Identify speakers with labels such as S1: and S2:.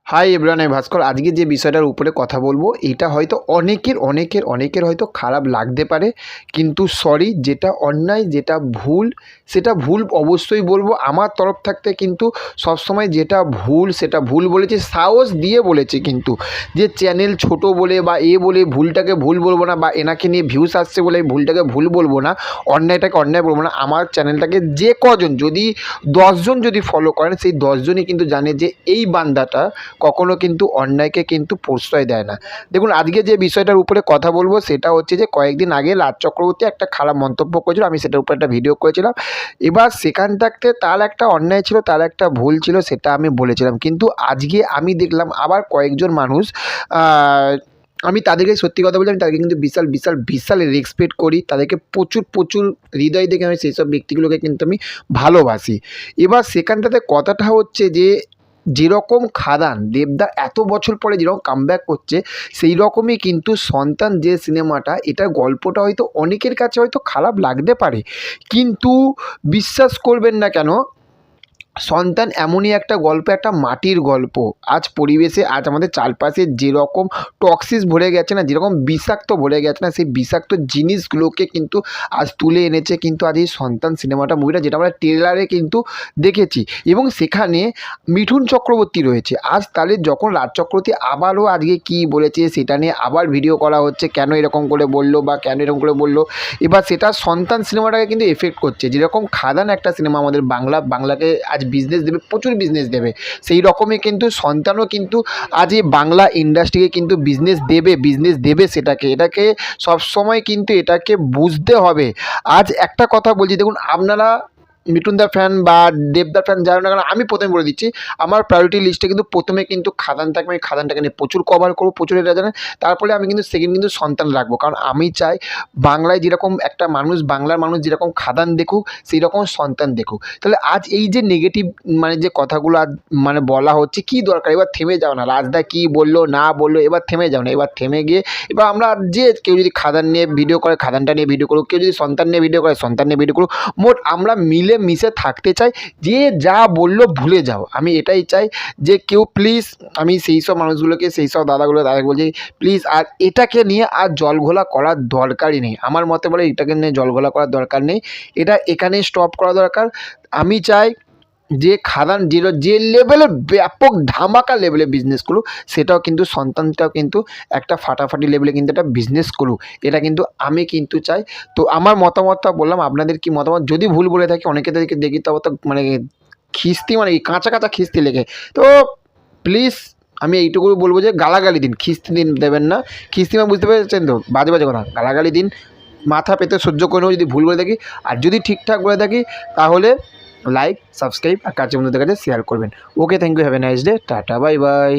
S1: Hi everyone, আমি ভাস্কর। আজকে যে বিষয়টার উপরে কথা বলবো এটা হয়তো অনেকের হয়তো খারাপ লাগতে পারে, কিন্তু সরি, যেটা অন্যায়, যেটা ভুল, সেটা ভুল অবশ্যই বলবো। আমার তরফ থাকতে কিন্তু সবসময় যেটা ভুল সেটা ভুল বলেছি, সাহস দিয়ে বলেছি। কিন্তু যে চ্যানেল ছোট বলে বা বলে ভুলটাকে ভুল বলবো না, বা এনাকে নিয়ে ভিউস আসছে বলে ভুলটাকে ভুল বলবো না, অন্যায়টাকে অন্যায় বলবো না। আমার চ্যানেলটাকে যে কজন, যদি 10জন যদি ফলো করেন, সেই 10জনই কিন্তু জানে যে এই বান্দাটা কখনো কিন্তু অন্যায়কে কিন্তু প্রশ্রয় দেয় না। দেখুন, আজকে যে বিষয়টার উপরে কথা বলবো সেটা হচ্ছে যে কয়েকদিন আগে রাজ চক্রবর্তী একটা খারাপ মন্তব্য করেছিল, আমি সেটার উপরে একটা ভিডিও করেছিলাম। এবার সেখান থাকতে তার একটা অন্যায় ছিল, তার একটা ভুল ছিল, সেটা আমি বলেছিলাম। কিন্তু আজকে আমি দেখলাম আবার কয়েকজন মানুষ, আমি তাদেরকে সত্যি কথা বলছি, আমি তাদেরকে কিন্তু বিশাল রেসপেক্ট করি, তাদেরকে প্রচুর হৃদয় থেকে আমি সেই সব ব্যক্তিগুলোকে কিন্তু আমি ভালোবাসি। এবার সেখানটাতে কথাটা হচ্ছে যে যেরকম খাদান দেবদা এত বছর পরে যেরকম কামব্যাক করছে, সেই রকমই কিন্তু সন্তান যে সিনেমাটা, এটার গল্পটা হয়তো অনেকের কাছে হয়তো খারাপ লাগতে পারে, কিন্তু বিশ্বাস করবেন না কেন, সন্তান এমনই একটা গল্প, একটা মাটির গল্প। আজ পরিবেশে, আজ আমাদের চারপাশে যেরকম টক্সিস ভরে গেছে না, যেরকম বিষাক্ত ভরে গেছে না, সেই বিষাক্ত জিনিসগুলোকে কিন্তু আজ তুলে এনেছে কিন্তু আজ এই সন্তান সিনেমাটা, মুভিটা, যেটা আমরা ট্রেলারে কিন্তু দেখেছি। এবং সেখানে মিঠুন চক্রবর্তী রয়েছে। আজ তাহলে যখন রাজ চক্রবর্তী আবারও আজকে কী বলেছে সেটা নিয়ে আবার ভিডিও করা হচ্ছে, কেন এরকম করে বললো বা কেন এরকম করে বললো, এবার সেটা সন্তান সিনেমাটাকে কিন্তু এফেক্ট করছে। যেরকম খাদান একটা সিনেমা আমাদের বাংলাকে আজ বিজনেস দেবে, প্রচুর বিজনেস দেবে, সেই রকমই কিন্তু সন্তানও কিন্তু আজ এই বাংলা ইন্ডাস্ট্রিকে কিন্তু বিজনেস দেবে। এটাকে সবসময় কিন্তু এটাকে বুঝতে হবে। আজ একটা কথা বলছি, দেখুন, আপনারা মিঠুনদার ফ্যান বা দেবদার ফ্যান যারা না কেন, আমি প্রথমে বলে দিচ্ছি, আমার প্রায়োরিটি লিস্টে কিন্তু প্রথমে কিন্তু খাদান থাকবে। আমি খাদানটাকে নিয়ে প্রচুর কভার করবো, প্রচুর এটা জানেন। তারপরে আমি কিন্তু সেকেন্ড কিন্তু সন্তান রাখবো, কারণ আমি চাই বাংলায় যেরকম একটা মানুষ, বাংলার মানুষ যেরকম খাদান দেখুক, সেই রকম সন্তান দেখুক। তাহলে আজ এই যে নেগেটিভ মানে যে কথাগুলো আজ মানে বলা হচ্ছে, কী দরকার? এবার থেমে যাও না। রাজদা কী বললো না বললো, এবার থেমে যাও না। এবার থেমে গিয়ে এবার আমরা, যে কেউ যদি খাদান নিয়ে ভিডিও করে খাদানটা নিয়ে ভিডিও করুক, কেউ যদি সন্তান নিয়ে ভিডিও করে সন্তান নিয়ে ভিডিও করুক, মোট আমরা মিলে মিশে থাকতে চাই। যে যা বললো ভুলে যাও, আমি এটাই চাই। যে কেউ প্লিজ, আমি সেই সব মানুষগুলোকে, সেই সব দাদাকে বলছি, প্লিজ আর এটাকে নিয়ে আর জলঘোলা করার দরকারই নেই। আমার মতে বলে এটাকে নিয়ে জলঘোলা করার দরকার নেই, এটা এখানেই স্টপ করা দরকার। আমি চাই যে খাদান যে লেভেলে ব্যাপক ধামাকা লেভেলে বিজনেস করুক, সেটাও কিন্তু সন্তানটাও কিন্তু একটা ফাটাফাটি লেভেলে কিন্তু একটা বিজনেস করুক, এটা কিন্তু আমি কিন্তু চাই। তো আমার মতামতটা বললাম, আপনাদের কি মতামত? যদি ভুল বলে থাকি, অনেকে তাদেরকে দেখি তো মানে খিস্তি, মানে কাঁচা খিস্তি লেগে, তো প্লিজ আমি এইটুকু বলবো যে গালাগালি দিন, খিস্তি দিন দেবেন না। খিস্তি মানে বুঝতে পেরেছেন তো, বাজে কথা, গালাগালি দিন, মাথা পেতে সহ্য করে নেব যদি ভুল বলে থাকি। আর যদি ঠিকঠাক বলে থাকি তাহলে লাইক, সাবস্ক্রাইব আর কাছের বন্ধুদের কাছে শেয়ার করবেন। Okay, thank you, have a nice day, tata, bye by.